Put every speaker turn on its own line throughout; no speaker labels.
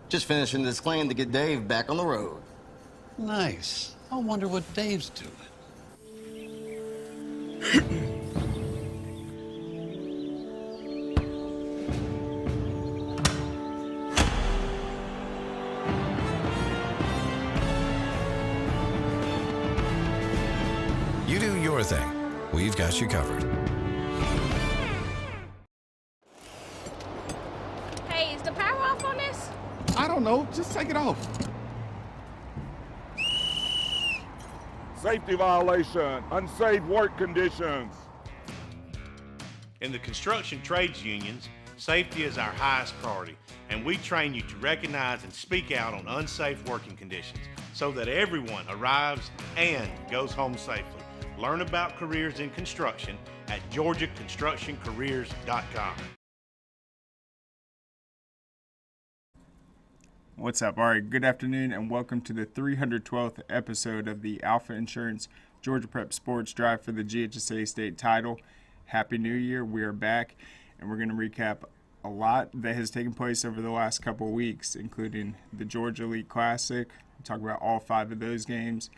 Just finishing this claim to get Dave back on the road.
Nice. I wonder what Dave's doing.
You do your thing. We've got you covered.
Hey, is the power off on this?
I don't know. Just take it off.
Safety violation, unsafe work conditions.
In the construction trades unions, safety is our highest priority, and we train you to recognize and speak out on unsafe working conditions so that everyone arrives and goes home safely. Learn about careers in construction at georgiaconstructioncareers.com.
What's up? All right, good afternoon and welcome to the 312th episode of the Alfa Insurance Georgia Prep Sports Drive for the GHSA State Title. Happy New Year. We are back and we're going to recap a lot that has taken place over the last couple of weeks, including the Georgia Elite Classic. We'll talk about all 5 of those games,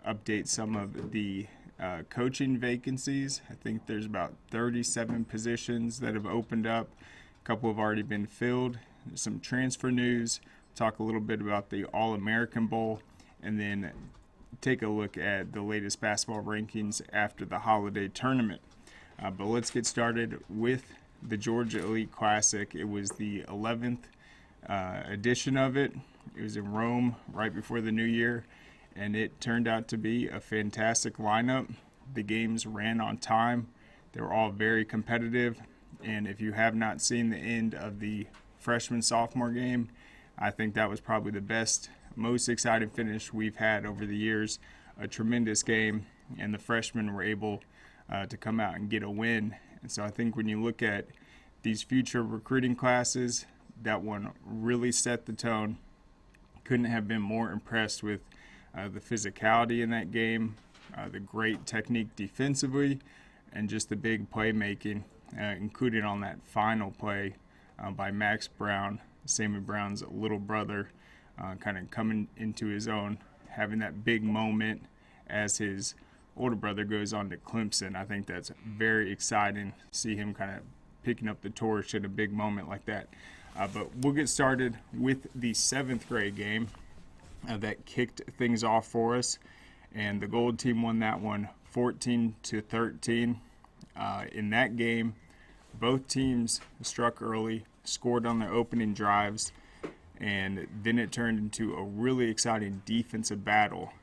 update some of the coaching vacancies. I think there's about 37 positions that have opened up. A couple have already been filled. There's some transfer news. Talk a little bit about the All-American Bowl, and then take a look at the latest basketball rankings after the holiday tournament. But let's get started with the Georgia Elite Classic. It was the 11th edition of it. It was in Rome right before the new year, and it turned out to be a fantastic lineup. The games ran on time. They were all very competitive, and if you have not seen the end of the freshman-sophomore game, I think that was probably the best, most exciting finish we've had over the years. A tremendous game, and the freshmen were able to come out and get a win. And so I think when you look at these future recruiting classes, that one really set the tone. Couldn't have been more impressed with the physicality in that game, the great technique defensively, and just the big playmaking, including on that final play by Max Brown, Sammy Brown's little brother, kind of coming into his own, having that big moment as his older brother goes on to Clemson. I think that's very exciting to see him kind of picking up the torch at a big moment like that. But we'll get started with the 7th grade game that kicked things off for us, and the Gold team won that one 14-13. In that game, both teams struck early, scored on their opening drives, and then it turned into a really exciting defensive battle.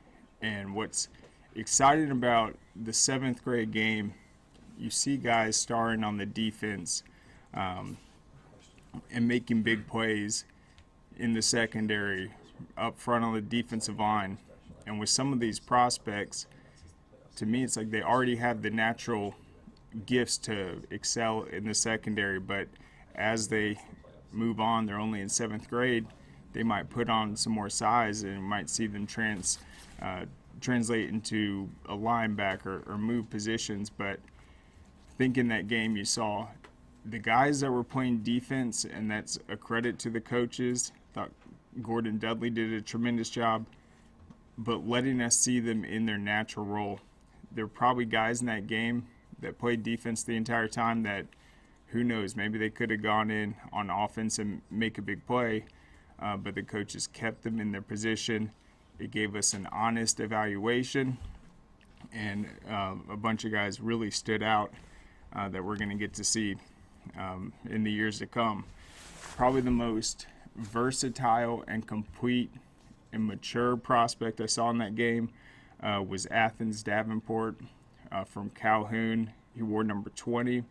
And what's exciting about the 7th grade game, you see guys starring on the defense and making big plays in the secondary, up front on the defensive line. And with some of these prospects, to me, it's like they already have the natural gifts to excel in the secondary, but as they move on, they're only in 7th grade, they might put on some more size and might see them translate into a linebacker or move positions. But I think in that game you saw the guys that were playing defense, and that's a credit to the coaches. I thought Gordon Dudley did a tremendous job, but letting us see them in their natural role. There were probably guys in that game that played defense the entire time that, who knows, maybe they could have gone in on offense and make a big play, but the coaches kept them in their position. It gave us an honest evaluation, and a bunch of guys really stood out that we're going to get to see in the years to come. Probably the most versatile and complete and mature prospect I saw in that game was Athens Davenport from Calhoun. He wore number 20.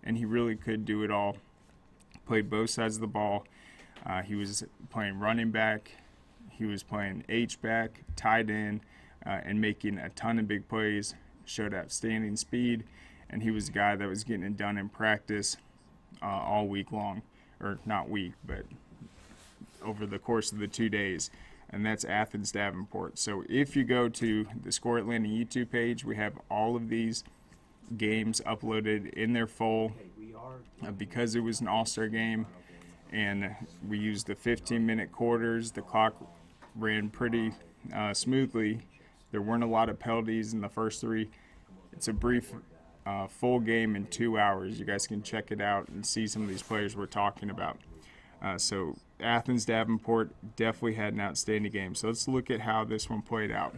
And he really could do it all. Played both sides of the ball. He was playing running back. He was playing H-back, tight end, and making a ton of big plays. Showed outstanding speed. And he was a guy that was getting it done in practice all week long. Or not week, but over the course of the 2 days. And that's Athens Davenport. So if you go to the Score Atlanta YouTube page, we have all of these games uploaded in their full because it was an all-star game and we used the 15-minute quarters. The clock ran pretty smoothly. There weren't a lot of penalties in the first 3. It's a brief full game in 2 hours. You guys can check it out and see some of these players we're talking about. So Athens Davenport definitely had an outstanding game. So let's look at how this one played out.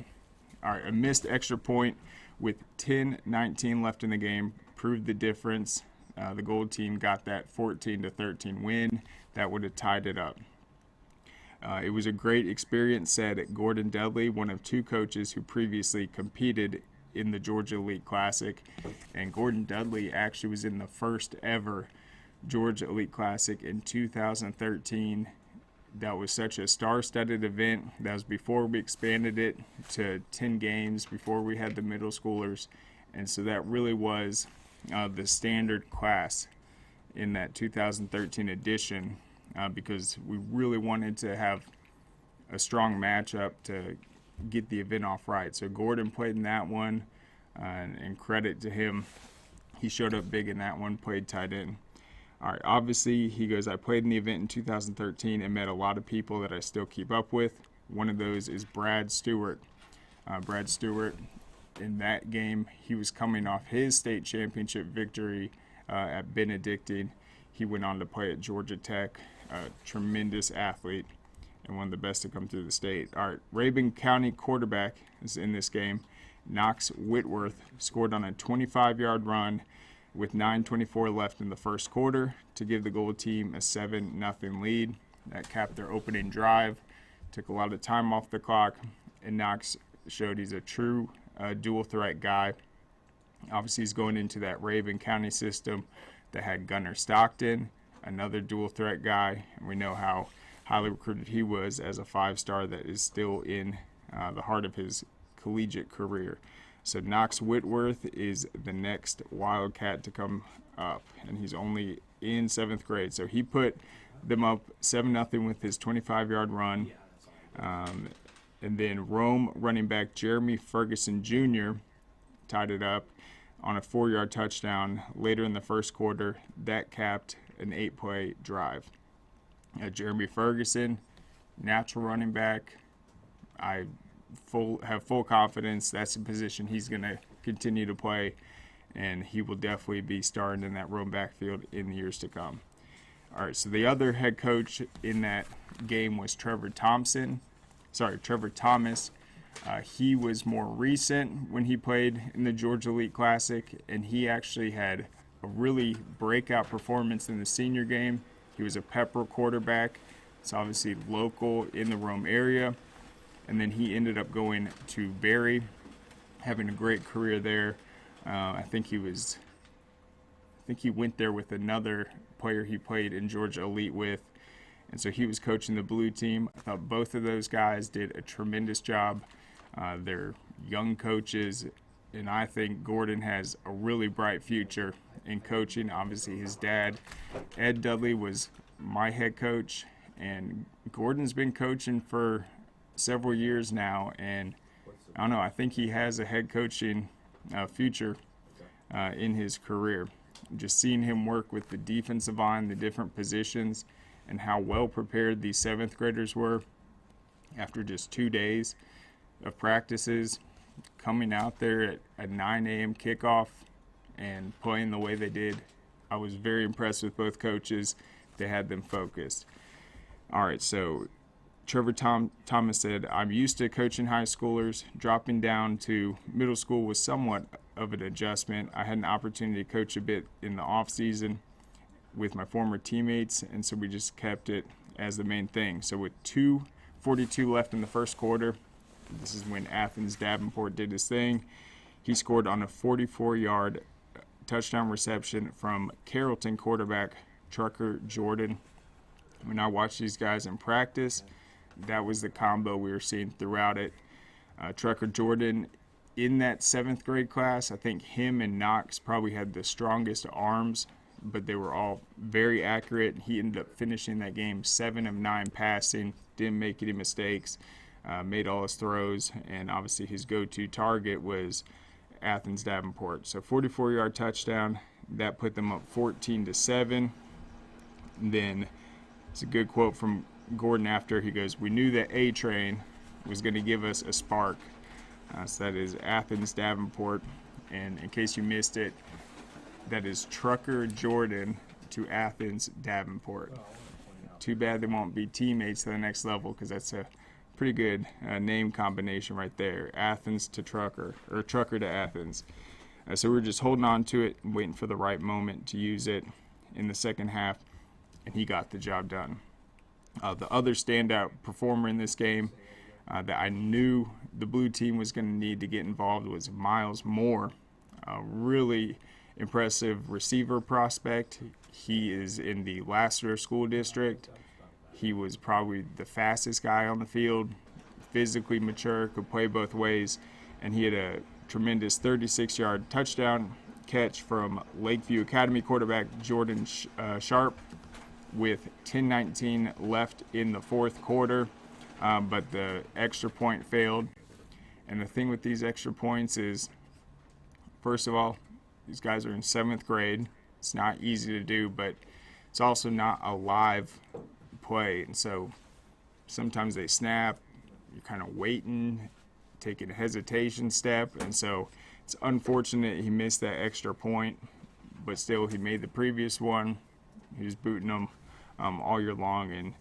All right, a missed extra point with 10:19 left in the game proved the difference. The gold team got that 14-13 win. That would have tied it up. It was a great experience, said Gordon Dudley, one of 2 coaches who previously competed in the Georgia Elite Classic. And Gordon Dudley actually was in the first ever Georgia Elite Classic in 2013. That was such a star-studded event. That was before we expanded it to 10 games, before we had the middle schoolers. And so that really was the standard class in that 2013 edition, because we really wanted to have a strong matchup to get the event off right. So Gordon played in that one, and credit to him. He showed up big in that one, played tight end. All right, obviously, he goes, I played in the event in 2013 and met a lot of people that I still keep up with. One of those is Brad Stewart. Brad Stewart, in that game, he was coming off his state championship victory at Benedictine. He went on to play at Georgia Tech, a tremendous athlete and one of the best to come through the state. All right, Rabun County quarterback is in this game. Knox Whitworth scored on a 25-yard run with 9:24 left in the first quarter to give the gold team a 7-0 lead. That capped their opening drive, took a lot of time off the clock, and Knox showed he's a true dual threat guy. Obviously, he's going into that Rabun County system that had Gunnar Stockton, another dual threat guy, and we know how highly recruited he was as a 5-star that is still in the heart of his collegiate career. So Knox Whitworth is the next Wildcat to come up, and he's only in 7th grade. So he put them up 7-0 with his 25-yard run. And then Rome running back Jeremy Ferguson Jr. tied it up on a 4-yard touchdown later in the first quarter. That capped an 8-play drive. Jeremy Ferguson, natural running back. I have full confidence that's the position he's going to continue to play, and he will definitely be starting in that Rome backfield in the years to come. All right, so the other head coach in that game was Trevor Thomas. He was more recent when he played in the Georgia Elite Classic, and he actually had a really breakout performance in the senior game. He was a Pepper quarterback. It's obviously local in the Rome area. And then he ended up going to Berry, having a great career there. I think he went there with another player he played in Georgia Elite with. And so he was coaching the blue team. I thought both of those guys did a tremendous job. They're young coaches, and I think Gordon has a really bright future in coaching. Obviously, his dad, Ed Dudley, was my head coach, and Gordon's been coaching for several years now, and I don't know, I think he has a head coaching future in his career. Just seeing him work with the defensive line, the different positions, and how well prepared these 7th graders were after just 2 days of practices, coming out there at 9 a.m. kickoff and playing the way they did. I was very impressed with both coaches. They had them focused. All right, so Trevor Thomas said, I'm used to coaching high schoolers. Dropping down to middle school was somewhat of an adjustment. I had an opportunity to coach a bit in the offseason with my former teammates, and so we just kept it as the main thing. So with 2:42 left in the first quarter, this is when Athens Davenport did his thing. He scored on a 44-yard touchdown reception from Carrollton quarterback Trucker Jordan. When I watched these guys in practice, that was the combo we were seeing throughout it. Trucker Jordan, in that 7th grade class, I think him and Knox probably had the strongest arms, but they were all very accurate. He ended up finishing that game 7 of 9 passing, didn't make any mistakes, made all his throws, and obviously his go-to target was Athens Davenport. So 44-yard touchdown, that put them up 14-7. Then It's a good quote from Gordon after. He goes, "We knew that A-Train was going to give us a spark." So that is Athens Davenport. And in case you missed it, that is Trucker Jordan to Athens Davenport. Too bad they won't be teammates to the next level, because that's a pretty good name combination right there. Athens to Trucker, or Trucker to Athens. So we're just holding on to it and waiting for the right moment to use it in the second half, and he got the job done. The other standout performer in this game that I knew the blue team was going to need to get involved was Miles Moore. Really impressive receiver prospect. He is in the Lassiter School District. He was probably the fastest guy on the field, physically mature, could play both ways, and he had a tremendous 36-yard touchdown catch from Lakeview Academy quarterback Jordan Sharp with 10:19 left in the fourth quarter, but the extra point failed. And the thing with these extra points is, first of all, these guys are in 7th grade. It's not easy to do, but it's also not a live play. And so sometimes they snap, you're kind of waiting, taking a hesitation step. And so it's unfortunate he missed that extra point, but still he made the previous one. He was booting them all year long, and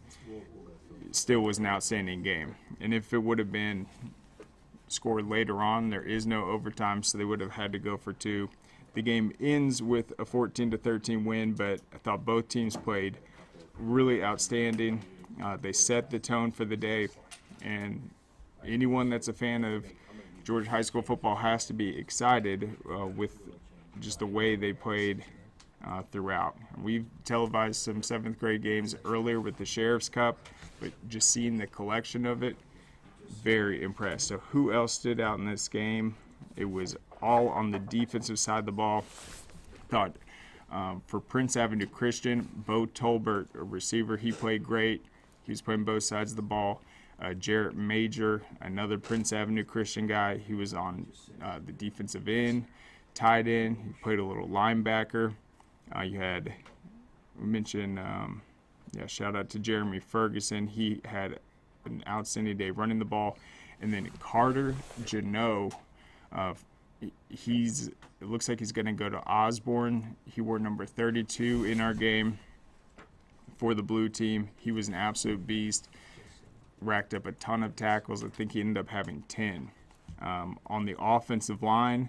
still was an outstanding game. And if it would have been scored later on, there is no overtime, so they would have had to go for 2. The game ends with a 14-13 win, but I thought both teams played really outstanding. They set the tone for the day, and anyone that's a fan of Georgia high school football has to be excited with just the way they played throughout. We've televised some 7th grade games earlier with the Sheriff's Cup, but just seeing the collection of it, very impressed. So who else stood out in this game? It was all on the defensive side of the ball. Thought for Prince Avenue Christian, Bo Tolbert, a receiver, he played great. He was playing both sides of the ball. Jarrett Major, another Prince Avenue Christian guy, he was on the defensive end, tight end. He played a little linebacker. We mentioned, shout out to Jeremy Ferguson. He had an outstanding day running the ball. And then Carter Janot, it looks like he's going to go to Osborne. He wore number 32 in our game for the blue team. He was an absolute beast, racked up a ton of tackles. I think he ended up having 10. On the offensive line,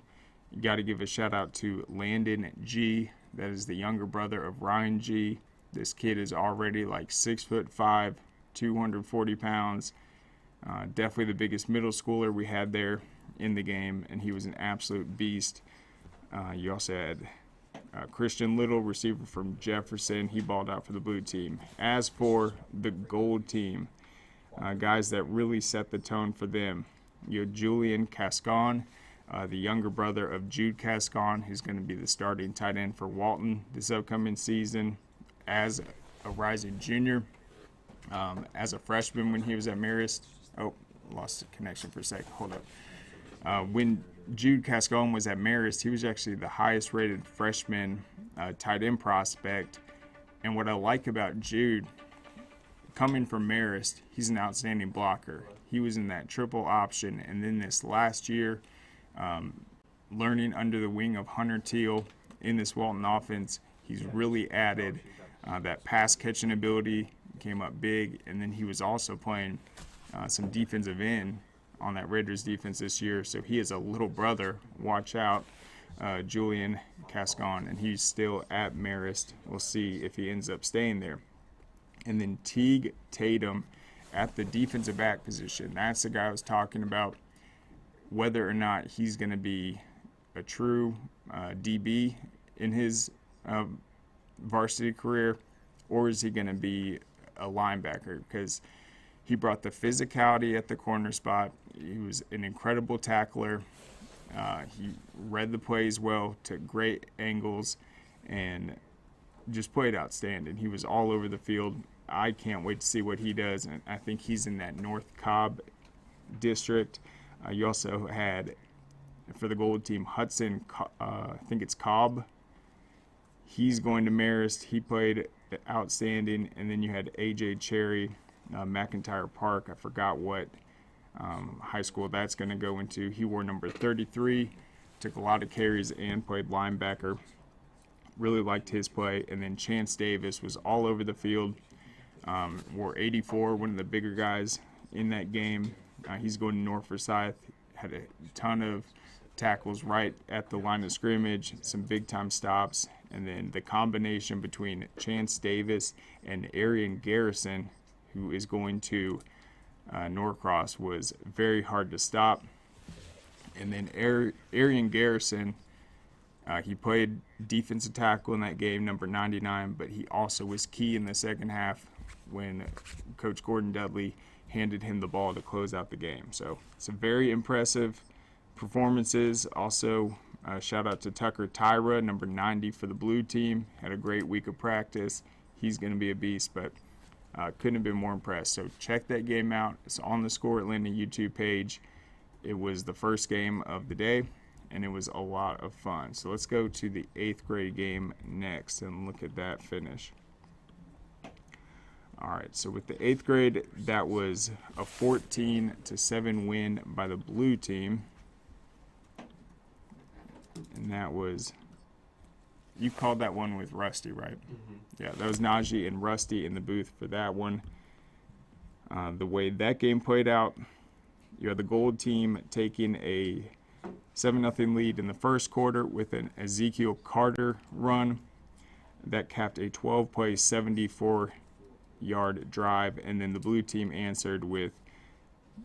you got to give a shout out to Landon G. That is the younger brother of Ryan G. This kid is already like 6'5", 240 pounds. Definitely the biggest middle schooler we had there in the game, and he was an absolute beast. You also had Christian Little, receiver from Jefferson. He balled out for the blue team. As for the gold team, guys that really set the tone for them, you had Julian Cascon, the younger brother of Jude Cascon, who's going to be the starting tight end for Walton this upcoming season as a rising junior. As a freshman when he was at Marist. Oh, lost the connection for a sec. Hold up. When Jude Cascon was at Marist, he was actually the highest rated freshman tight end prospect. And what I like about Jude, coming from Marist, he's an outstanding blocker. He was in that triple option, and then this last year, learning under the wing of Hunter Teal in this Walton offense, he's really added that pass catching ability, came up big, and then he was also playing some defensive end on that Raiders defense this year. So he is a little brother. Watch out, Julian Cascon, and he's still at Marist. We'll see if he ends up staying there. And then Teague Tatum at the defensive back position. That's the guy I was talking about, whether or not he's going to be a true DB in his varsity career, or is he going to be a linebacker? Because he brought the physicality at the corner spot. He was an incredible tackler. He read the plays well, took great angles, and just played outstanding. He was all over the field. I can't wait to see what he does, and I think he's in that North Cobb district. You also had, for the gold team, Hudson, I think it's Cobb. He's going to Marist. He played outstanding. And then you had A.J. Cherry, McIntyre Park. I forgot what high school that's going to go into. He wore number 33, took a lot of carries and played linebacker. Really liked his play. And then Chance Davis was all over the field. Wore 84, one of the bigger guys in that game. He's going to North Forsyth. Had a ton of tackles right at the line of scrimmage, some big-time stops. And then the combination between Chance Davis and Arian Garrison, who is going to Norcross, was very hard to stop. And then Arian Garrison, he played defensive tackle in that game, number 99, but he also was key in the second half when Coach Gordon Dudley handed him the ball to close out the game. So some very impressive performances. Also, shout out to Tucker Tyra, number 90 for the blue team. Had a great week of practice. He's going to be a beast, but couldn't have been more impressed. So check that game out. It's on the Score Atlanta YouTube page. It was the first game of the day, and it was a lot of fun. So let's go to the 8th grade game next and look at that finish. All right, so with the 8th grade, that was a 14-7 win by the blue team. And that was, you called that one with Rusty, right? Mm-hmm. Yeah, that was Najee and Rusty in the booth for that one. The way that game played out, you had the gold team taking a 7-0 lead in the first quarter with an Ezekiel Carter run that capped a 12-play, 74-yard drive, and then the blue team answered with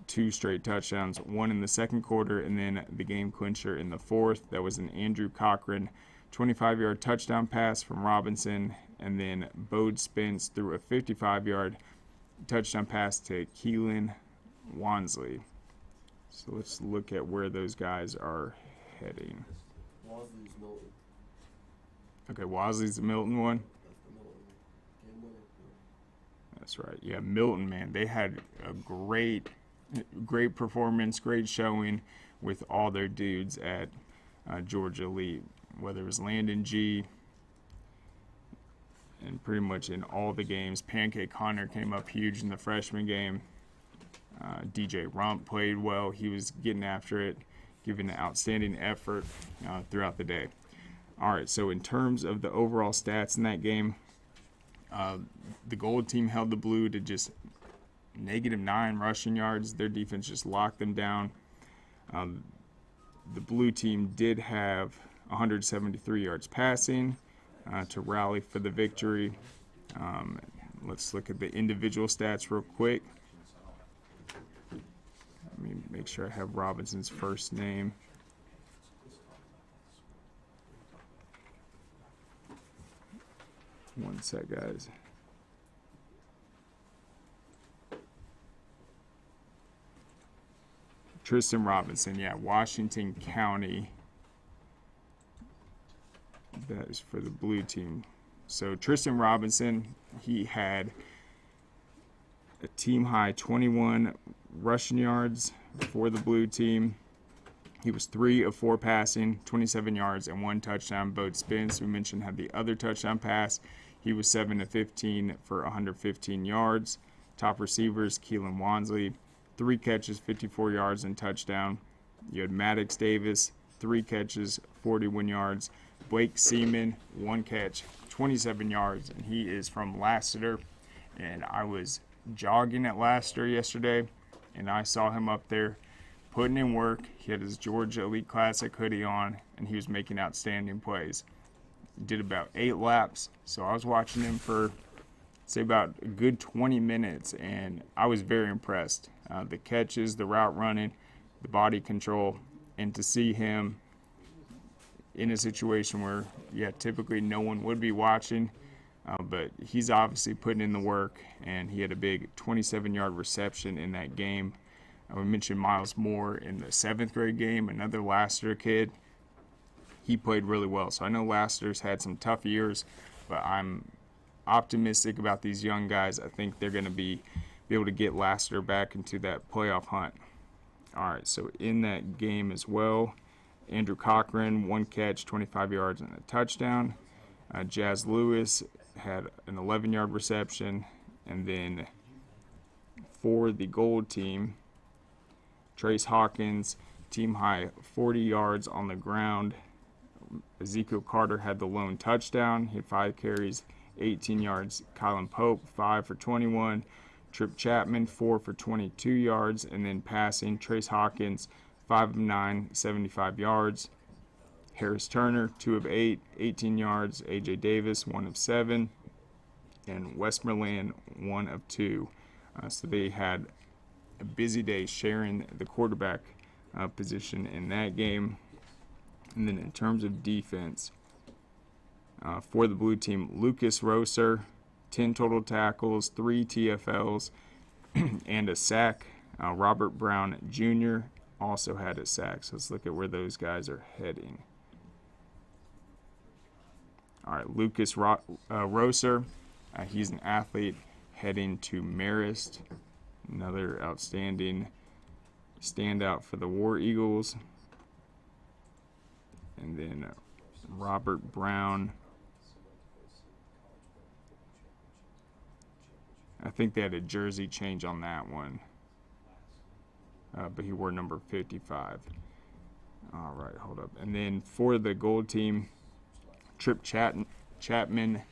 2 straight touchdowns, one in the second quarter and then the game clincher in the fourth. That was an Andrew Cochran 25-yard touchdown pass from Robinson, and then Bode Spence threw a 55-yard touchdown pass to Keelan Wansley. So let's look at where those guys are heading.
Wasley's Milton.
Okay, Wasley's the Milton one.
That's the Milton game winner.
That's right. Yeah, Milton, man, they had a great performance, great showing with all their dudes at Georgia Elite, whether it was Landon G. and pretty much in all the games. Pancake Connor came up huge in the freshman game. DJ Rump played well. He was getting after it, giving an outstanding effort throughout the day. All right, so in terms of the overall stats in that game, the gold team held the blue to just -9 rushing yards. Their defense just locked them down. The blue team did have 173 yards passing to rally for the victory. Let's look at the individual stats real quick. Let me make sure I have Robinson's first name. One sec, guys. Tristan Robinson, yeah, Washington County. That is for the blue team. So Tristan Robinson, he had a team high 21 rushing yards for the blue team. He was 3 of 4 passing, 27 yards and 1 touchdown. Bode Spence, we mentioned, had the other touchdown pass. He was 7 of 15 for 115 yards. Top receivers, Keelan Wansley, 3 catches, 54 yards and touchdown. You had Maddox Davis, 3 catches, 41 yards. Blake Seaman, 1 catch, 27 yards, and he is from Lassiter. And I was jogging at Lassiter yesterday, and I saw him up there putting in work. He had his Georgia Elite Classic hoodie on, and he was making outstanding plays. Did about 8 laps, so I was watching him for, say, about a good 20 minutes, and I was very impressed. The catches, the route running, the body control, and to see him in a situation where, yeah, typically no one would be watching, but he's obviously putting in the work, and he had a big 27-yard reception in that game. We mentioned Miles Moore in the 7th grade game, another Lassiter kid. He played really well. So I know Lassiter's had some tough years, but I'm optimistic about these young guys. I think they're going to be able to get Lassiter back into that playoff hunt. All right, so in that game as well, Andrew Cochran, 1 catch, 25 yards and a touchdown. Jazz Lewis had an 11-yard reception. And then for the gold team, Trace Hawkins, team high 40 yards on the ground. Ezekiel Carter had the lone touchdown. He had 5 carries, 18 yards. Kylan Pope, 5 for 21. Trip Chapman, 4 for 22 yards. And then passing, Trace Hawkins, 5 of 9, 75 yards. Harris Turner, 2 of 8, 18 yards. A.J. Davis, 1 of 7. And Westmoreland, 1 of 2. So they had a busy day sharing the quarterback position in that game. And then in terms of defense, for the blue team, Lucas Roser, 10 total tackles, 3 TFLs, and a sack. Robert Brown Jr. also had a sack. So let's look at where those guys are heading. All right, Lucas Roser, he's an athlete heading to Marist. Another outstanding standout for the War Eagles. And then Robert Brown. I think they had a jersey change on that one. But he wore number 55. All right, hold up. And then for the gold team, Trip Chapman,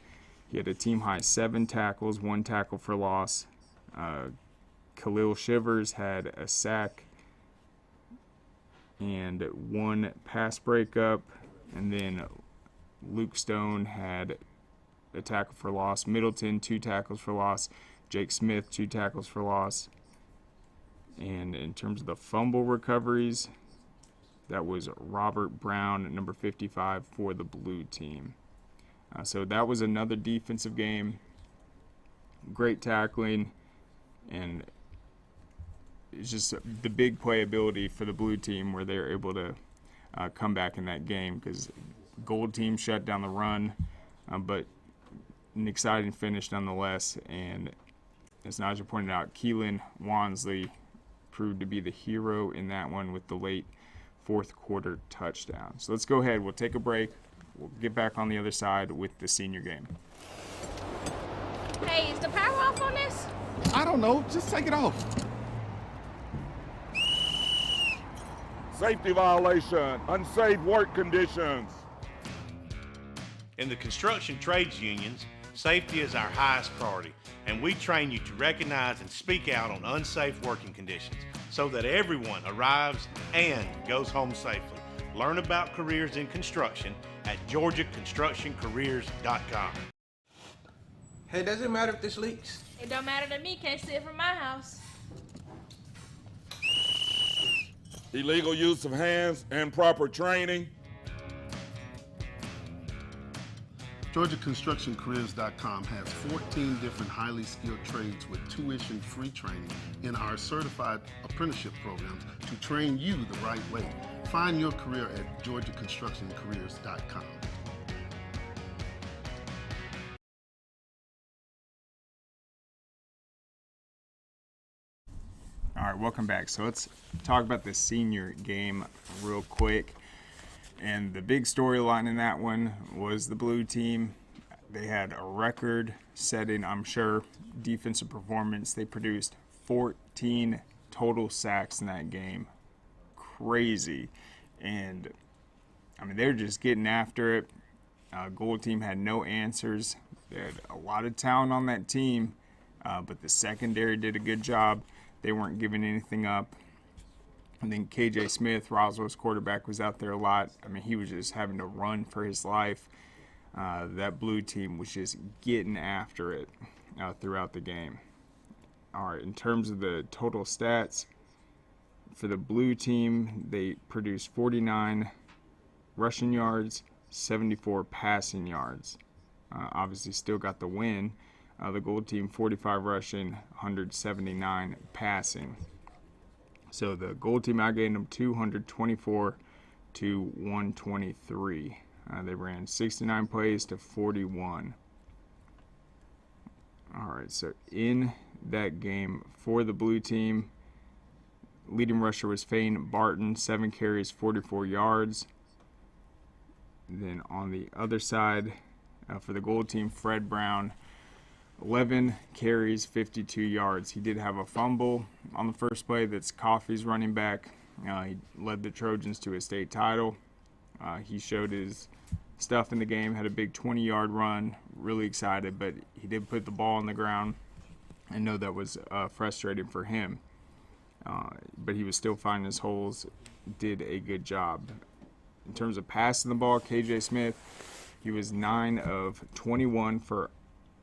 he had a team high 7 tackles, 1 tackle for loss. Khalil Shivers had a sack and 1 pass breakup. And then Luke Stone had a tackle for loss. Middleton, 2 tackles for loss. Jake Smith, 2 tackles for loss. And in terms of the fumble recoveries, that was Robert Brown, number 55, for the blue team. So that was another defensive game. Great tackling, and it's just the big playability for the blue team where they're able to come back in that game, because gold team shut down the run, but an exciting finish nonetheless. And as Naja pointed out, Keelan Wansley proved to be the hero in that one with the late 4th quarter touchdown. So let's go ahead. We'll take a break. We'll get back on the other side with the senior game.
Hey, is the power off on this?
I don't know. Just take it off.
Safety violation, unsafe work conditions.
In the construction trades unions, safety is our highest priority, and we train you to recognize and speak out on unsafe working conditions so that everyone arrives and goes home safely. Learn about careers in construction at GeorgiaConstructionCareers.com.
Hey, does it matter if this leaks?
It don't matter to me, can't see it from my house.
Illegal use of hands, improper training.
GeorgiaConstructionCareers.com has 14 different highly skilled trades with tuition-free training in our certified apprenticeship programs to train you the right way. Find your career at GeorgiaConstructionCareers.com.
All right, welcome back. So let's talk about the senior game real quick. And the big storyline in that one was the blue team. They had a record-setting, I'm sure, defensive performance. They produced 14 total sacks in that game. Crazy. And, I mean, they were just getting after it. Gold team had no answers. They had a lot of talent on that team, but the secondary did a good job. They weren't giving anything up. And then KJ Smith, Roswell's quarterback, was out there a lot. I mean, he was just having to run for his life. That blue team was just getting after it throughout the game. All right, in terms of the total stats, for the blue team, they produced 49 rushing yards, 74 passing yards. Obviously still got the win. The gold team, 45 rushing, 179 passing. So the gold team outgained them 224 to 123. They ran 69 plays to 41. All right, so in that game for the blue team, leading rusher was Fane Barton, 7 carries, 44 yards. Then on the other side, For the gold team, Fred Brown, 11 carries, 52 yards. He did have a fumble on the first play. That's Coffey's running back. He led the Trojans to a state title. He showed his stuff in the game, had a big 20-yard run, really excited, but he did put the ball on the ground. I know that was frustrating for him, but he was still finding his holes, did a good job. In terms of passing the ball, KJ Smith, he was 9 of 21 for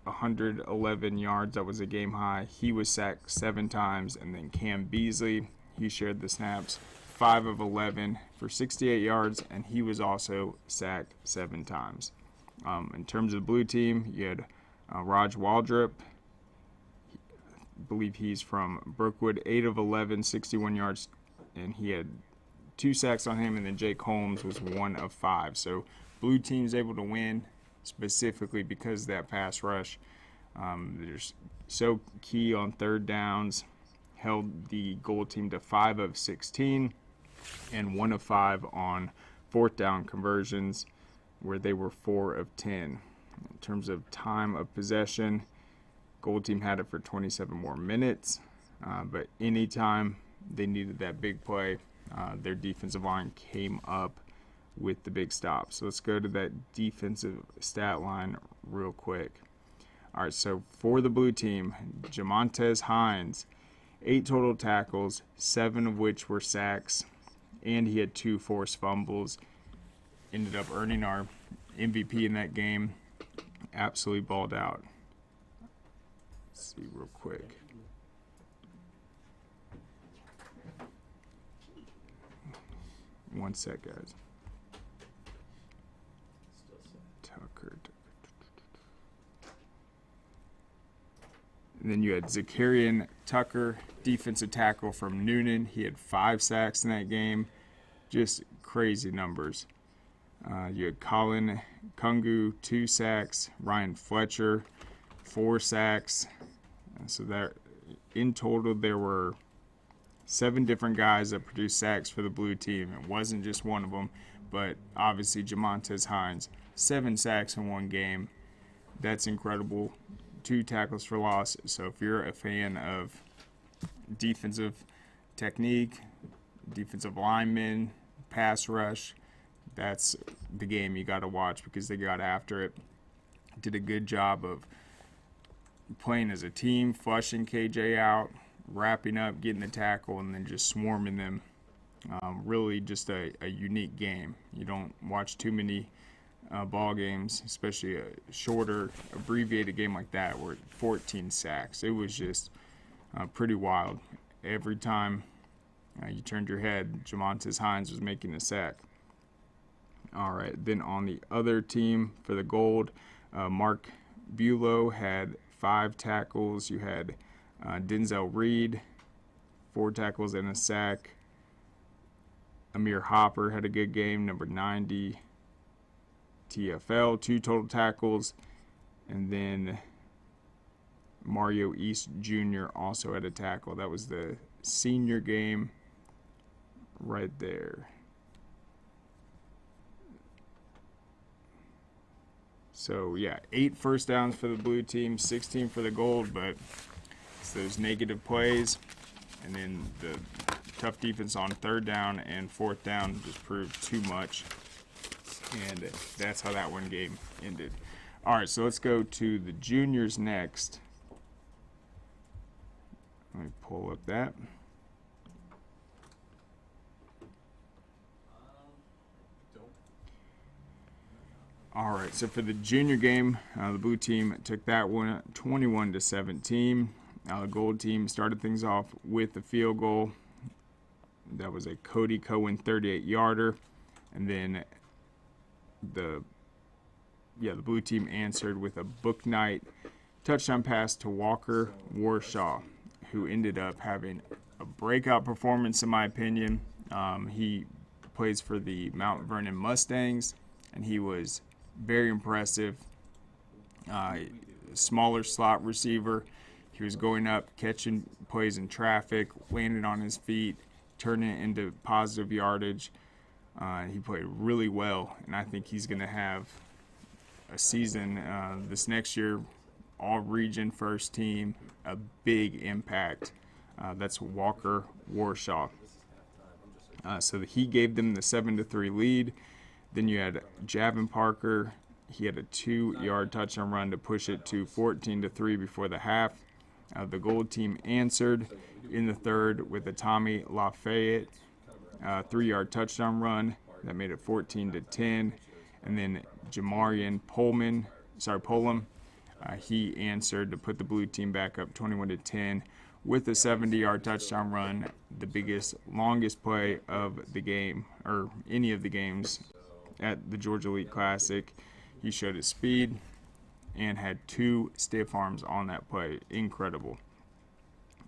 111 yards. That was a game high. He was sacked 7 times, and then Cam Beasley, he shared the snaps, 5 of 11 for 68 yards, and he was also sacked 7 times. In terms of the blue team, you had Raj Waldrop. I believe he's from Brookwood, 8 of 11, 61 yards, and he had 2 sacks on him, and then Jake Holmes was 1 of 5. So blue team's able to win specifically because of that pass rush. They're so key on third downs, held the gold team to 5 of 16 and 1 of 5 on fourth down conversions, where they were 4 of 10. In terms of time of possession, gold team had it for 27 more minutes, but anytime they needed that big play, their defensive line came up with the big stop. So let's go to that defensive stat line real quick. All right, so for the blue team, Jamontez Hines, 8 total tackles, 7 of which were sacks, and he had 2 forced fumbles. Ended up earning our MVP in that game. Absolutely balled out. Let's see real quick. One sec, guys. Tucker. And then you had Zakarian Tucker, defensive tackle from Noonan. He had 5 sacks in that game. Just crazy numbers. You had Colin Kungu, 2 sacks. Ryan Fletcher, 4 sacks. So that in total there were 7 different guys that produced sacks for the blue team. It wasn't just one of them, but obviously Jamontez Hines, 7 sacks in one game. That's incredible. 2 tackles for loss. So if you're a fan of defensive technique, defensive linemen, pass rush, that's the game you got to watch because they got after it. Did a good job of playing as a team, flushing KJ out, wrapping up, getting the tackle, and then just swarming them. Really just a unique game. You don't watch too many ball games, especially a shorter, abbreviated game like that where 14 sacks. It was just pretty wild. Every time you turned your head, Jamontez Hines was making a sack. All right, then on the other team for the gold, Mark Bulow had 5 tackles. You had Denzel Reed, 4 tackles and a sack. Amir Hopper had a good game, number 90. TFL, 2 total tackles. And then Mario East Jr. also had a tackle. That was the senior game right there. So, yeah, 8 first downs for the blue team, 16 for the gold, but it's those negative plays. And then the tough defense on third down and fourth down just proved too much. And that's how that one game ended. All right, so let's go to the juniors next. Let me pull up that. All right, so for the junior game, the blue team took that one 21-17. The gold team started things off with a field goal. That was a Cody Cohen 38-yarder. And then the blue team answered with a Book Knight touchdown pass to Walker Warshaw, who ended up having a breakout performance in my opinion. He plays for the Mount Vernon Mustangs, and he was very impressive. Smaller slot receiver. He was going up, catching plays in traffic, landing on his feet, turning it into positive yardage. He played really well, and I think he's going to have a season this next year, all region first team, a big impact. That's Walker Warshaw. So he gave them the 7-3 lead. Then you had Javin Parker. He had a 2-yard touchdown run to push it to 14-3 before the half. The Gold team answered in the third with a Tommy Lafayette 3-yard touchdown run that made it 14-10. And then Jamarian Pullum, he answered to put the Blue team back up 21-10 with a 70-yard touchdown run, the biggest, longest play of the game, or any of the games at the Georgia Elite Classic. He showed his speed and had 2 stiff arms on that play. Incredible.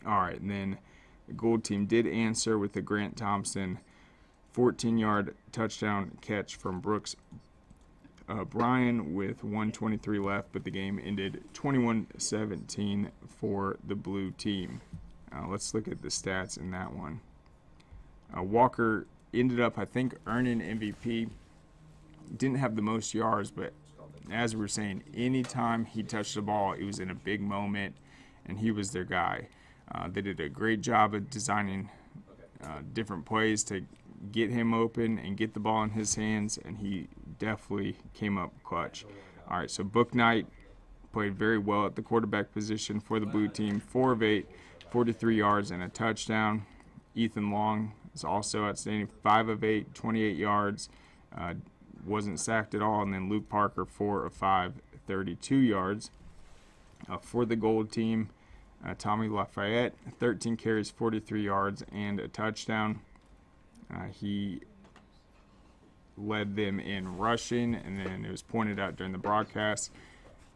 All right, and then the Gold team did answer with the Grant Thompson 14-yard touchdown catch from Brooks Bryan with 1:23 left, but the game ended 21-17 for the Blue team. Let's look at the stats in that one. Walker ended up, I think, earning MVP. Didn't have the most yards, but as we were saying, anytime he touched the ball, it was in a big moment, and he was their guy. They did a great job of designing different plays to get him open and get the ball in his hands, and he definitely came up clutch. All right, so Book Knight played very well at the quarterback position for the Blue team, 4 of 8, 43 yards and a touchdown. Ethan Long is also outstanding, 5 of 8, 28 yards, wasn't sacked at all. And then Luke Parker, 4 of 5, 32 yards. For the Gold team, Tommy Lafayette, 13 carries, 43 yards and a touchdown. He led them in rushing, and then it was pointed out during the broadcast,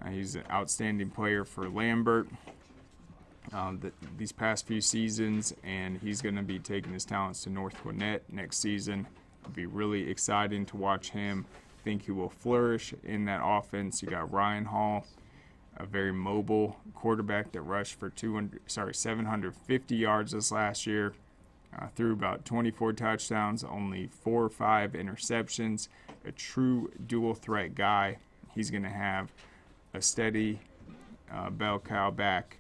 he's an outstanding player for Lambert these past few seasons, and he's going to be taking his talents to North Gwinnett next season. It'll be really exciting to watch him. I think he will flourish in that offense. You got Ryan Hall, a very mobile quarterback that rushed for 750 yards this last year. Threw about 24 touchdowns, only 4 or 5 interceptions. A true dual threat guy. He's going to have a steady bell cow back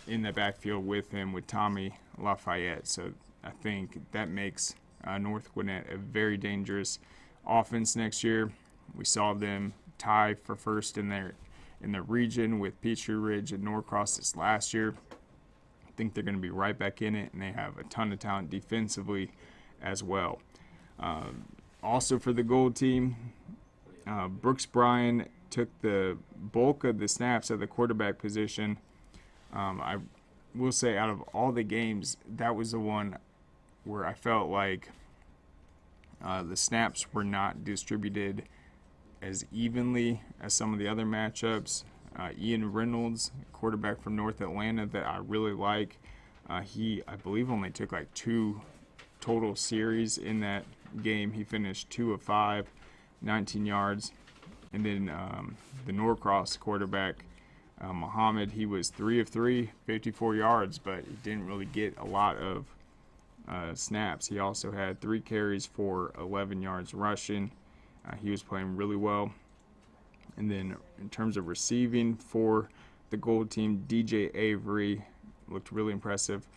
in the backfield with him with Tommy Lafayette. So I think that makes North Gwinnett a very dangerous offense next year. We saw them tie for first in the region with Peachtree Ridge and Norcross this last year. I think they're going to be right back in it, and they have a ton of talent defensively as well. Also for the Gold team, Brooks Bryan took the bulk of the snaps at the quarterback position. I will say out of all the games, that was the one where I felt like the snaps were not distributed as evenly as some of the other matchups. Ian Reynolds, quarterback from North Atlanta that I really like. He, I believe, only took like 2 total series in that game. He finished 2 of 5, 19 yards. And then the Norcross quarterback, Muhammad, he was 3 of 3, 54 yards, but he didn't really get a lot of snaps. He also had 3 carries for 11 yards rushing. He was playing really well. And then in terms of receiving for the Gold team, DJ Avery looked really impressive.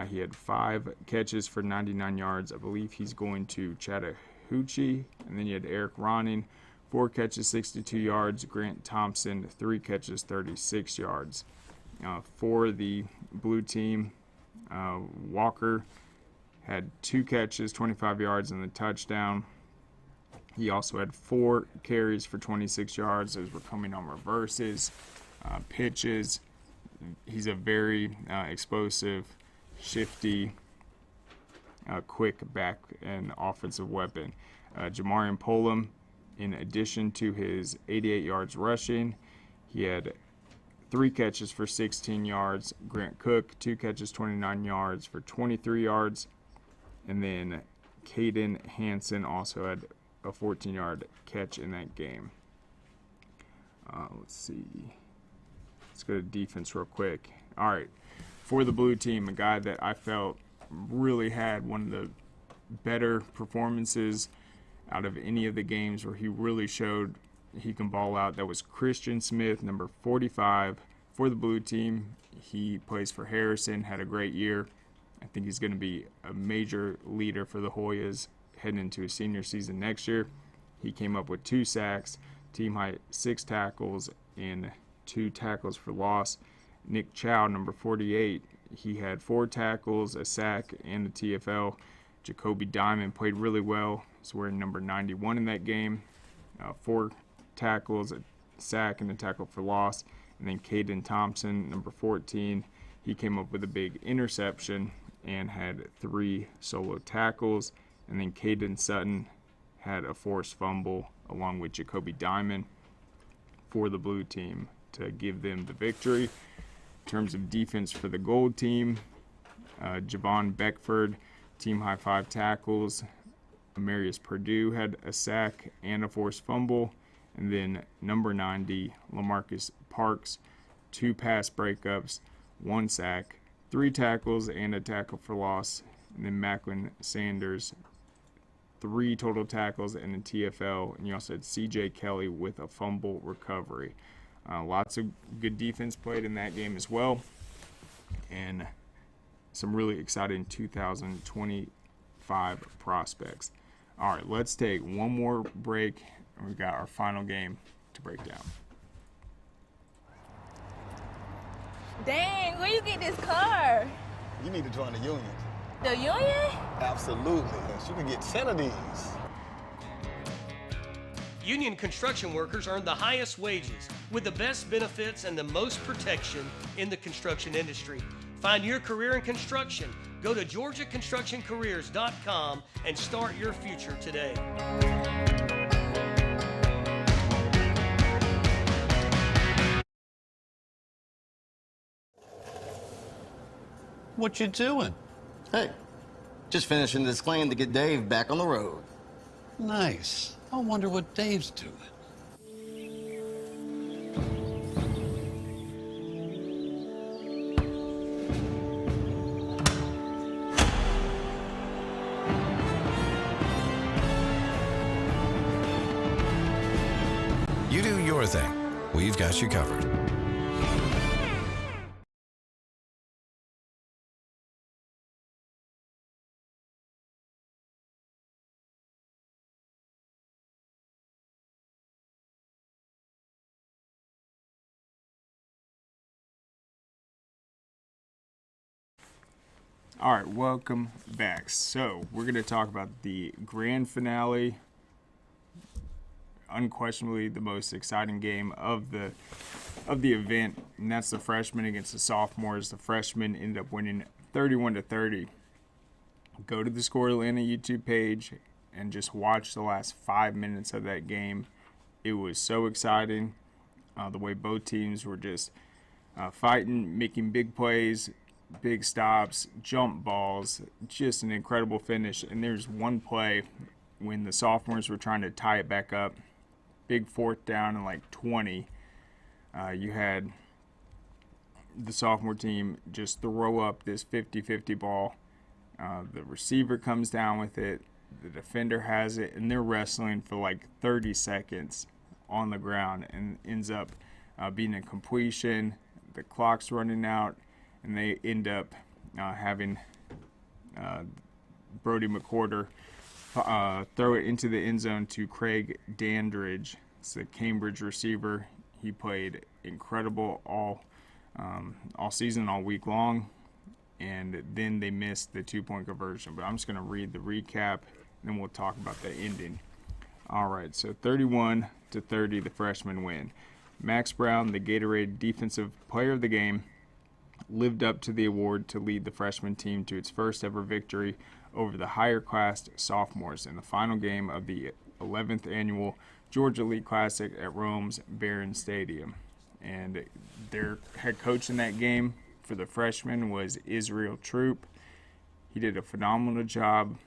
He had 5 catches for 99 yards. I believe he's going to Chattahoochee. And then you had Eric Ronning, 4 catches, 62 yards. Grant Thompson, 3 catches, 36 yards. For the Blue team, Walker had 2 catches, 25 yards, and a touchdown. He also had 4 carries for 26 yards. Those were coming on reverses, pitches. He's a very explosive, shifty, quick back and offensive weapon. Jamarian Pullum, in addition to his 88 yards rushing, he had 3 catches for 16 yards. Grant Cook, 2 catches, 29 yards for 23 yards. And then Caden Hansen also had a 14-yard catch in that game. Let's see. Let's go to defense real quick. All right. For the Blue team, a guy that I felt really had one of the better performances out of any of the games, where he really showed he can ball out. That was Christian Smith, number 45 for the blue team. He plays for Harrison, had a great year. I think he's going to be a major leader for the Hoyas heading into his senior season next year. He came up with 2 sacks, team high 6 tackles, and 2 tackles for loss. Nick Chow, number 48, he had 4 tackles, a sack, and a TFL. Jacoby Diamond played really well. He's wearing number 91 in that game. 4 tackles, a sack, and a tackle for loss. And then Caden Thompson, number 14, he came up with a big interception and had 3 solo tackles. And then Caden Sutton had a forced fumble along with Jacoby Diamond for the blue team to give them the victory. In terms of defense for the gold team, Javon Beckford, team high 5 tackles. Amarius Purdue had a sack and a forced fumble. And then number 90, LaMarcus Parks, 2 pass breakups, 1 sack, 3 tackles, and a tackle for loss. And then Macklin Sanders, 3 total tackles and a TFL. And you also had CJ Kelly with a fumble recovery. Lots of good defense played in that game as well. And some really exciting 2025 prospects. All right, let's take one more break, and we've got our final game to break down.
Dang, where you get this car?
You need to join the union.
The union?
Absolutely. You can get 10 of these.
Union construction workers earn the highest wages with the best benefits and the most protection in the construction industry. Find your career in construction. Go to GeorgiaConstructionCareers.com and start your future today.
What you doing?
Hey, just finishing this claim to get Dave back on the road.
Nice. I wonder what Dave's doing.
You do your thing. We've got you covered.
All right, welcome back. So we're going to talk about the grand finale. Unquestionably the most exciting game of the event, and that's the freshmen against the sophomores. The freshmen ended up winning 31-30. Go to the Score Atlanta YouTube page and just watch the last 5 minutes of that game. It was so exciting. The way both teams were just fighting, making big plays, big stops, jump balls, just an incredible finish. And there's one play when the sophomores were trying to tie it back up, big 4th down and like 20. You had the sophomore team just throw up this 50-50 ball. The receiver comes down with it, the defender has it, and they're wrestling for like 30 seconds on the ground and ends up being a completion. The clock's running out, and they end up having Brody McCorder throw it into the end zone to Craig Dandridge. It's the Cambridge receiver. He played incredible all season, all week long, and then they missed the 2-point conversion. But I'm just going to read the recap, and then we'll talk about the ending. All right, so 31-30, the freshmen win. Max Brown, the Gatorade Defensive Player of the Game, lived up to the award to lead the freshman team to its first ever victory over the higher-classed sophomores in the final game of the 11th annual Georgia Elite Classic at Rome's Barron Stadium. And their head coach in that game for the freshmen was Israel Troop. He did a phenomenal job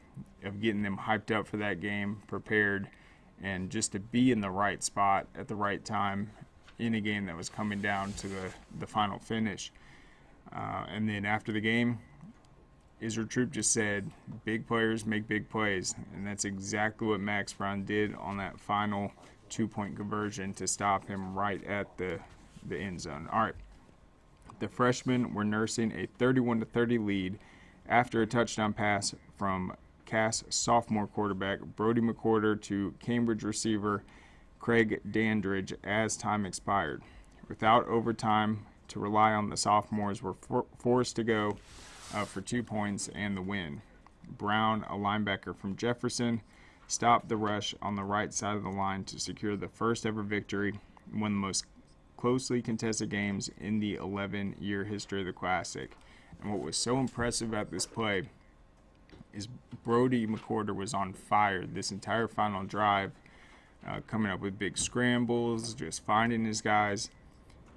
of getting them hyped up for that game, prepared, and just to be in the right spot at the right time in a game that was coming down to the final finish. And then after the game, Israel Troop just said, big players make big plays. And that's exactly what Max Brown did on that final 2-point conversion to stop him right at the end zone. All right. The Freshmen were nursing a 31-30 lead after a touchdown pass from Cass sophomore quarterback Brody McWhorter to Cambridge receiver Craig Dandridge as time expired. Without overtime to rely on, the sophomores were forced to go for 2 points and the win. Brown, a linebacker from Jefferson, stopped the rush on the right side of the line to secure the first ever victory in one of the most closely contested games in the 11-year history of the Classic. And what was so impressive about this play is Brody McWhorter was on fire this entire final drive, coming up with big scrambles, just finding his guys.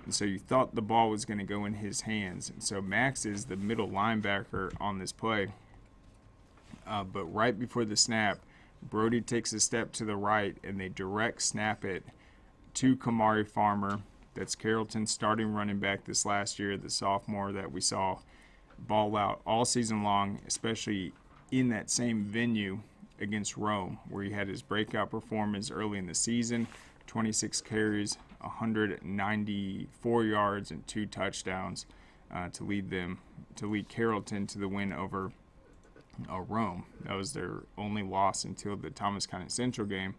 And so you thought the ball was going to go in his hands. And so Max is the middle linebacker on this play. But right before the snap, Brody takes a step to the right, and they direct snap it to Kamari Farmer. That's Carrollton's starting running back this last year, the sophomore that we saw ball out all season long, especially in that same venue against Rome, where he had his breakout performance early in the season, 26 carries, 194 yards, and 2 touchdowns to lead Carrollton to the win over Rome. That was their only loss until the Thomas County Central game.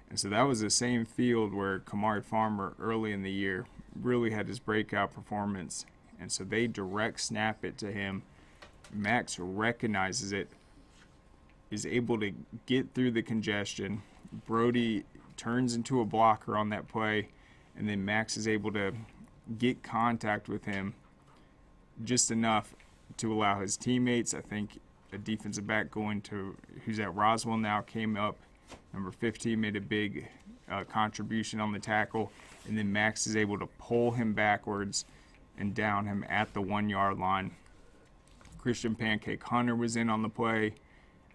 And so that was the same field where Kamari Farmer early in the year really had his breakout performance. And so they direct snap it to him. Max recognizes it, is able to get through the congestion. Brody turns into a blocker on that play, and then Max is able to get contact with him just enough to allow his teammates, I think a defensive back who's at Roswell now, came up. Number 15 made a big contribution on the tackle, and then Max is able to pull him backwards and down him at the 1-yard line. Christian Pancake Hunter was in on the play.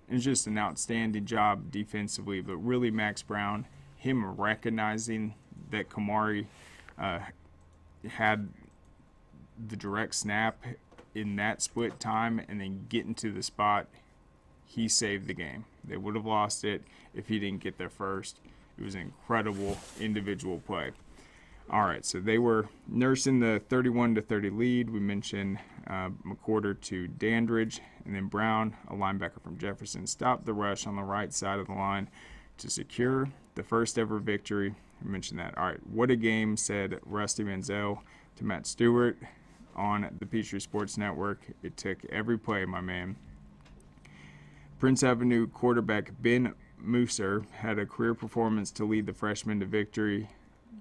It was just an outstanding job defensively, but really Max Brown, him recognizing that Kamari had the direct snap in that split time and then getting to the spot, he saved the game. They would have lost it if he didn't get there first. It was an incredible individual play. All right, so they were nursing the 31-30 lead. We mentioned McWhorter to Dandridge, and then Brown, a linebacker from Jefferson, stopped the rush on the right side of the line to secure the first ever victory. I mentioned that. All right, what a game, said Rusty Manziel to Matt Stewart on the Peachtree Sports Network. It took every play, my man. Prince Avenue quarterback Ben Musser had a career performance to lead the freshman to victory.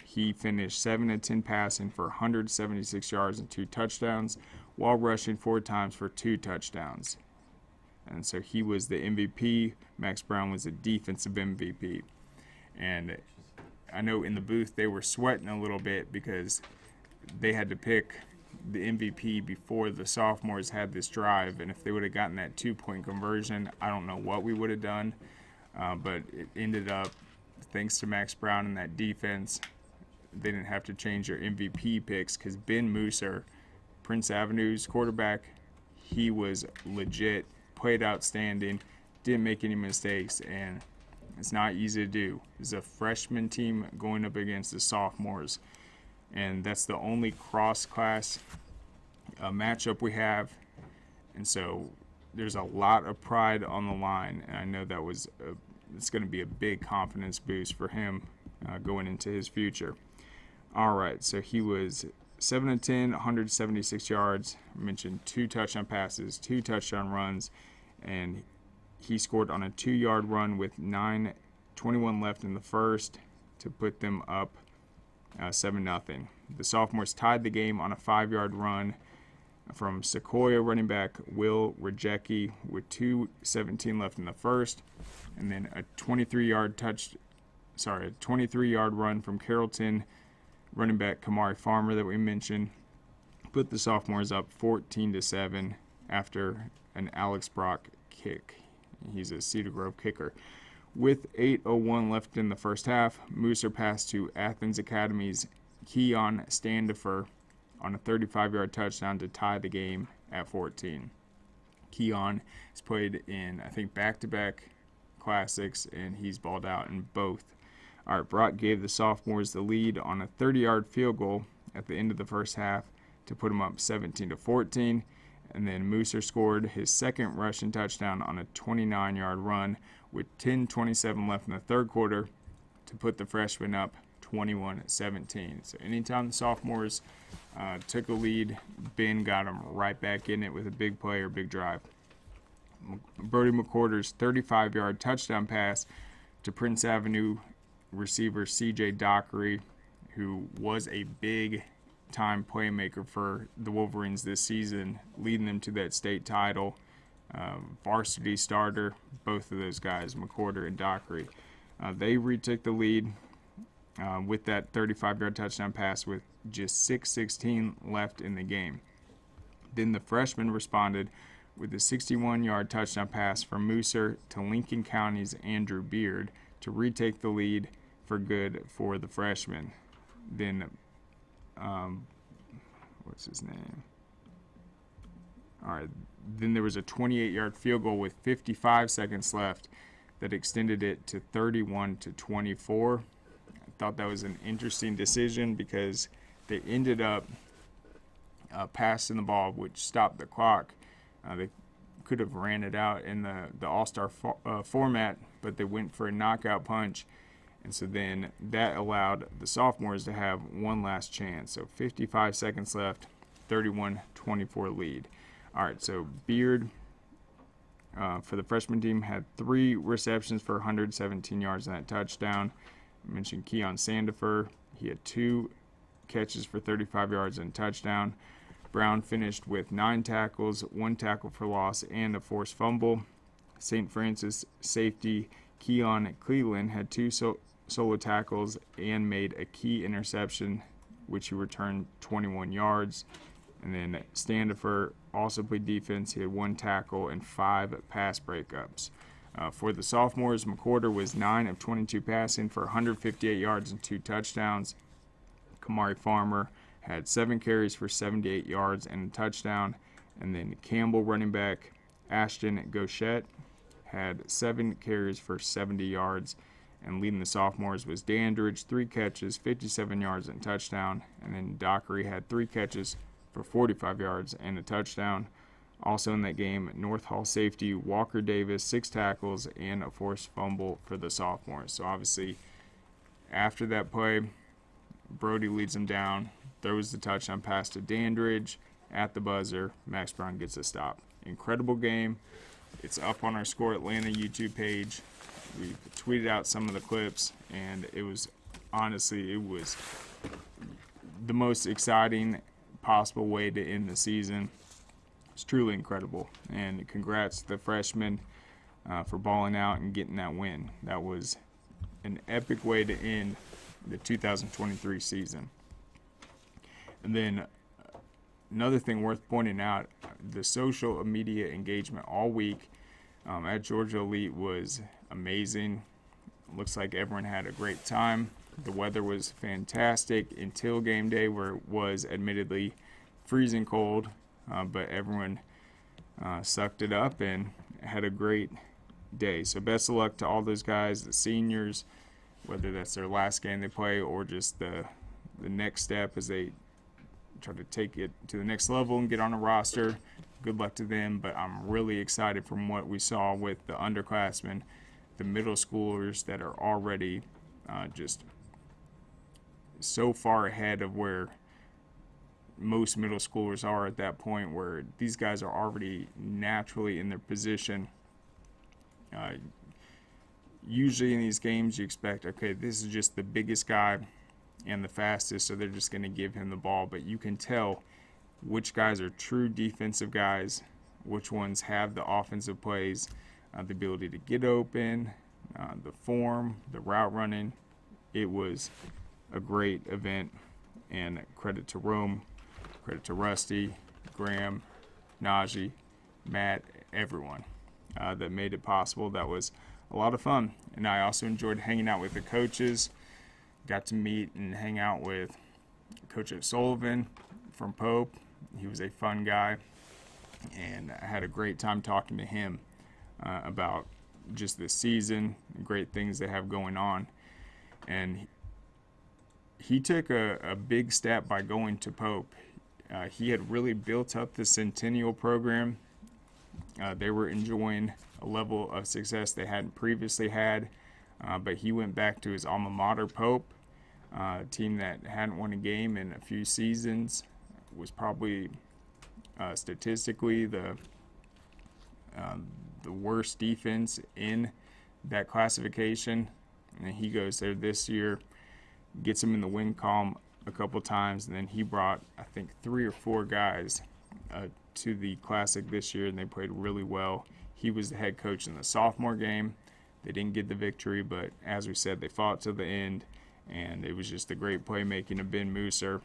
He finished 7 of 10 passing for 176 yards and 2 touchdowns, while rushing 4 times for 2 touchdowns. And so he was the MVP. Max Brown was the defensive MVP. And I know in the booth they were sweating a little bit because they had to pick the MVP before the sophomores had this drive. And if they would have gotten that 2-point conversion, I don't know what we would have done. But it ended up, thanks to Max Brown and that defense, they didn't have to change their MVP picks because Ben Musser, Prince Avenue's quarterback, he was legit, played outstanding, didn't make any mistakes, and it's not easy to do. It's a freshman team going up against the sophomores, and that's the only cross-class matchup we have, and so there's a lot of pride on the line, and I know that was it's going to be a big confidence boost for him going into his future. All right, so he was 7 of 10, 176 yards. I mentioned 2 touchdown passes, 2 touchdown runs, and he scored on a 2-yard run with 9:21 left in the first to put them up 7-0. The sophomores tied the game on a 5-yard run from Sequoia running back Will Rejecki with 2:17 left in the first, and then a 23-yard run from Carrollton running back Kamari Farmer that we mentioned put the sophomores up 14-7 after an Alex Brock kick. He's a Cedar Grove kicker. With 8:01 left in the first half, Musser passed to Athens Academy's Keon Standifer on a 35-yard touchdown to tie the game at 14. Keon has played in, I think, back-to-back classics, and he's balled out in both. All right, Brock gave the sophomores the lead on a 30-yard field goal at the end of the first half to put them up 17-14. And then Mooser scored his second rushing touchdown on a 29-yard run with 10:27 left in the third quarter to put the freshmen up 21-17. So anytime the sophomores took a lead, Ben got them right back in it with a big play or big drive. Brody McWhorter's 35-yard touchdown pass to Prince Avenue receiver C.J. Dockery, who was a big-time playmaker for the Wolverines this season, leading them to that state title. Varsity starter, both of those guys, McWhorter and Dockery. They retook the lead with that 35-yard touchdown pass with just 6:16 left in the game. Then the freshmen responded with a 61-yard touchdown pass from Mooser to Lincoln County's Andrew Beard to retake the lead for good for the freshmen. Then, what's his name? All right. Then there was a 28-yard field goal with 55 seconds left that extended it to 31-24. I thought that was an interesting decision because they ended up passing the ball, which stopped the clock. They could have ran it out in the All-Star format, but they went for a knockout punch. And so then that allowed the sophomores to have one last chance. So 55 seconds left, 31-24 lead. All right, so Beard for the freshman team had 3 receptions for 117 yards and that touchdown. I mentioned Keon Sandifer. He had 2 catches for 35 yards and a touchdown. Brown finished with 9 tackles, 1 tackle for loss, and a forced fumble. St. Francis safety Keon Cleveland had 2 solo tackles and made a key interception, which he returned 21 yards. And then Standifer also played defense. He had 1 tackle and 5 pass breakups. For the sophomores, McWhorter was 9 of 22 passing for 158 yards and 2 touchdowns. Kamari Farmer had 7 carries for 78 yards and a touchdown. And then Campbell running back Ashton Gauchette had 7 carries for 70 yards. And leading the sophomores was Dandridge, 3 catches, 57 yards and a touchdown. And then Dockery had 3 catches for 45 yards and a touchdown. Also in that game, North Hall safety Walker Davis, 6 tackles and a forced fumble for the sophomores. So obviously, after that play, Brody leads them down, throws the touchdown pass to Dandridge at the buzzer. Max Brown gets a stop. Incredible game. It's up on our Score Atlanta YouTube page. We tweeted out some of the clips, and it was honestly, it was the most exciting possible way to end the season. It's truly incredible, and congrats to the freshmen for balling out and getting that win. That was an epic way to end the 2023 season. And then another thing worth pointing out, the social media engagement all week at Georgia Elite was amazing. Looks like everyone had a great time. The weather was fantastic until game day, where it was admittedly freezing cold, but everyone sucked it up and had a great day. So best of luck to all those guys, the seniors, whether that's their last game they play or just the next step as they try to take it to the next level and get on a roster. Good luck to them, but I'm really excited from what we saw with the underclassmen, the middle schoolers that are already just so far ahead of where most middle schoolers are at that point, where these guys are already naturally in their position. Usually in these games you expect, okay, this is just the biggest guy and the fastest, so they're just going to give him the ball. But you can tell which guys are true defensive guys, which ones have the offensive plays, the ability to get open, the form, the route running. It was a great event, and credit to Rome, credit to Rusty, Graham, Najee, Matt, everyone that made it possible. That was a lot of fun, and I also enjoyed hanging out with the coaches. Got to meet and hang out with Coach Sullivan from Pope. He was a fun guy, and I had a great time talking to him about just this season, great things they have going on. And he took a big step by going to Pope. He had really built up the Centennial program. They were enjoying a level of success they hadn't previously had, but he went back to his alma mater, Pope, a team that hadn't won a game in a few seasons, was probably statistically the worst defense in that classification. And he goes there this year, gets him in the win column a couple times, and then he brought, I think, 3 or 4 guys to the Classic this year, and they played really well. He was the head coach in the sophomore game. They didn't get the victory, but as we said, they fought to the end, and it was just the great playmaking of Ben Mooser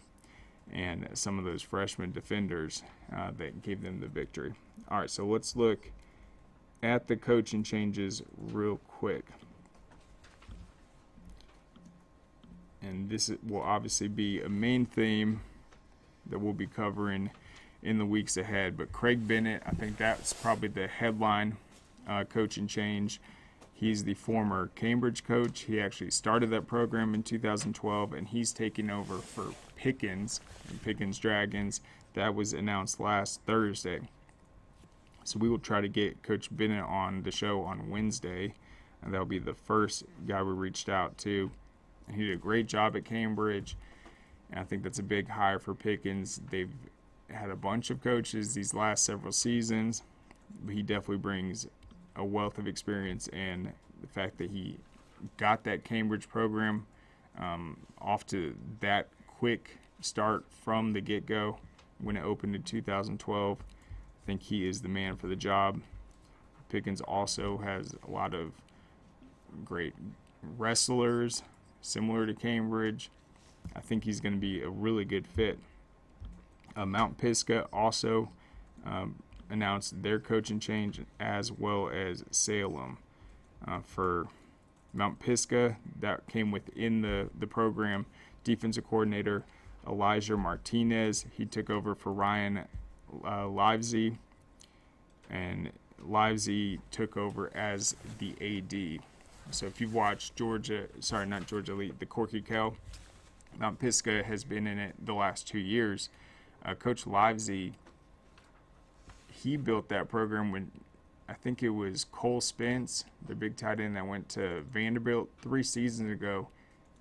and some of those freshman defenders that gave them the victory. All right, so let's look at the coaching changes real quick. And this will obviously be a main theme that we'll be covering in the weeks ahead. But Craig Bennett, I think that's probably the headline coaching change. He's the former Cambridge coach. He actually started that program in 2012, and he's taking over for Pickens and Pickens Dragons. That was announced last Thursday. So we will try to get Coach Bennett on the show on Wednesday, and that'll be the first guy we reached out to. He did a great job at Cambridge, and I think that's a big hire for Pickens. They've had a bunch of coaches these last several seasons, but he definitely brings a wealth of experience, and the fact that he got that Cambridge program off to that quick start from the get-go when it opened in 2012, I think he is the man for the job. Pickens also has a lot of great wrestlers, similar to Cambridge. I think he's going to be a really good fit. Mount Pisgah also announced their coaching change, as well as Salem. For Mount Pisgah, that came within the program. Defensive coordinator Elijah Martinez, he took over for Ryan Livesey, and Livesey took over as the AD. So if you've watched the Corky Kell, Mount Pisgah has been in it the last 2 years. Coach Livesey, he built that program when I think it was Cole Spence, the big tight end that went to Vanderbilt 3 seasons ago.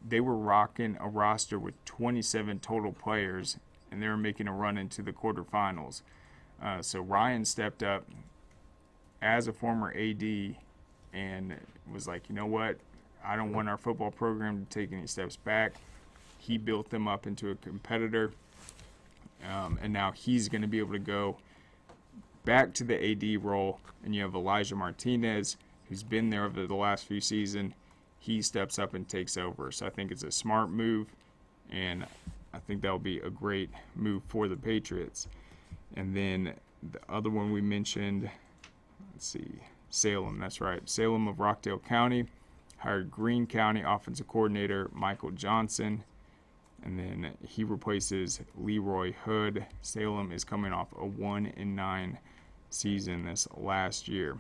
They were rocking a roster with 27 total players, and they were making a run into the quarterfinals. So Ryan stepped up as a former AD and was like, you know what, I don't want our football program to take any steps back. He built them up into a competitor, and now he's going to be able to go back to the AD role. And you have Elijah Martinez, who's been there over the last few seasons. He steps up and takes over. So I think it's a smart move, and I think that'll be a great move for the Patriots. And then the other one we mentioned, Salem, that's right. Salem of Rockdale County hired Greene County offensive coordinator Michael Johnson, and then he replaces Leroy Hood. Salem is coming off a 1-9 season this last year.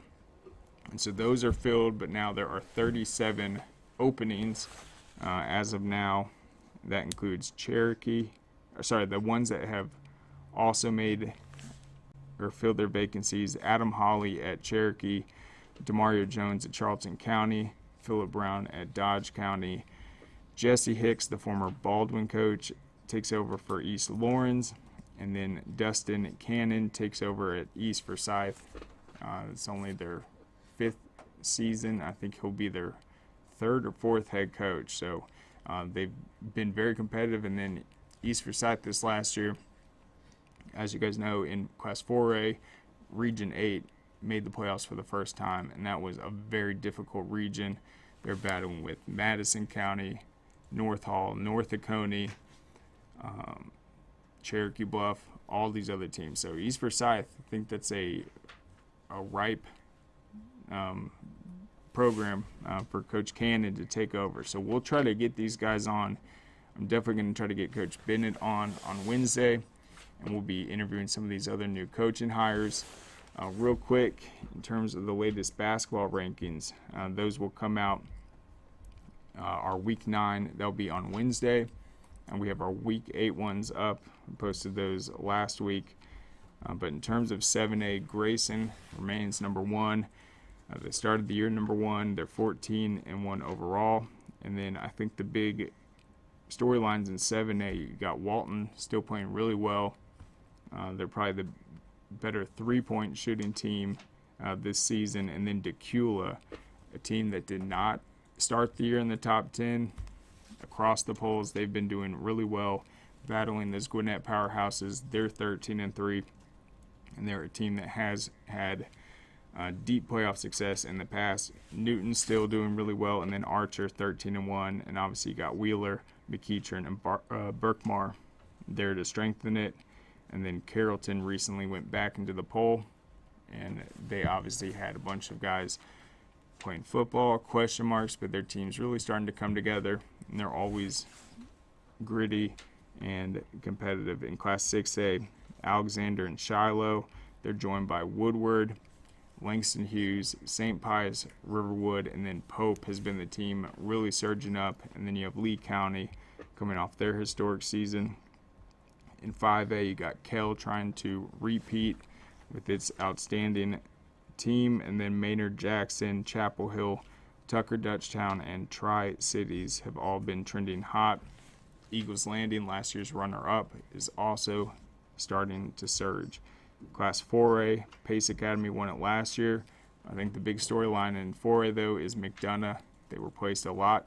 And so those are filled, but now there are 37 openings as of now. That includes the ones that have also made or filled their vacancies: Adam Hawley at Cherokee, Demario Jones at Charlton County, Phillip Brown at Dodge County. Jesse Hicks, the former Baldwin coach, takes over for East Lawrence, and then Dustin Cannon takes over at East Forsyth. It's only their 5th season. I think he'll be their 3rd or 4th head coach. So they've been very competitive. And then East Forsyth this last year, as you guys know, in Class 4A, Region 8 made the playoffs for the first time, and that was a very difficult region. They're battling with Madison County, North Hall, North Oconee, Cherokee Bluff, all these other teams. So East Forsyth, I think that's a ripe program for Coach Cannon to take over. So we'll try to get these guys on. I'm definitely going to try to get Coach Bennett on Wednesday, and we'll be interviewing some of these other new coaching hires. Real quick, in terms of the latest basketball rankings, those will come out Our Week 9, they'll be on Wednesday. And we have our Week 8 ones up. We posted those last week. But in terms of 7A, Grayson remains number 1. They started the year number 1. They're 14-1 overall. And then I think the big storylines in 7A, you got Walton still playing really well. They're probably the better three-point shooting team this season. And then Decula, a team that did not start the year in the top 10. Across the polls, they've been doing really well, battling those Gwinnett powerhouses. They're 13-3, and they're a team that has had deep playoff success in the past. Newton's still doing really well, and then Archer 13-1, and obviously you got Wheeler, McEachern, and Berkmar there to strengthen it. And then Carrollton recently went back into the poll, and they obviously had a bunch of guys playing football, question marks, but their team's really starting to come together, and they're always gritty and competitive. In Class 6A, Alexander and Shiloh, they're joined by Woodward, Langston Hughes, St. Pius, Riverwood, and then Pope has been the team really surging up. And then you have Lee County coming off their historic season. In 5A, you got Kell trying to repeat with its outstanding team, and then Maynard Jackson, Chapel Hill, Tucker Dutchtown, and Tri-Cities have all been trending hot. Eagles Landing, last year's runner-up, is also starting to surge. Class 4A, Pace Academy won it last year. I think the big storyline in 4A, though, is McDonough. They replaced a lot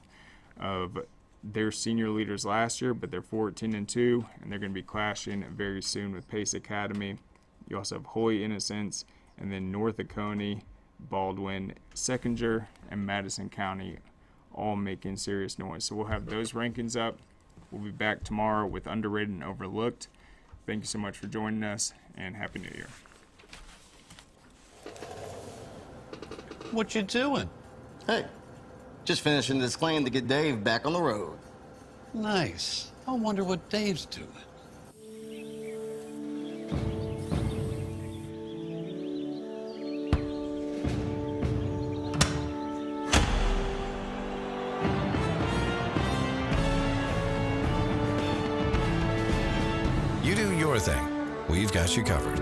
of their senior leaders last year, but they're 14-2, and they're going to be clashing very soon with Pace Academy. You also have Holy Innocents, and then North Oconee, Baldwin, Seconder, and Madison County all making serious noise. So we'll have those rankings up. We'll be back tomorrow with Underrated and Overlooked. Thank you so much for joining us, and Happy New Year.
What you doing?
Hey, just finishing this claim to get Dave back on the road.
Nice. I wonder what Dave's doing.
You do your thing. We've got you covered.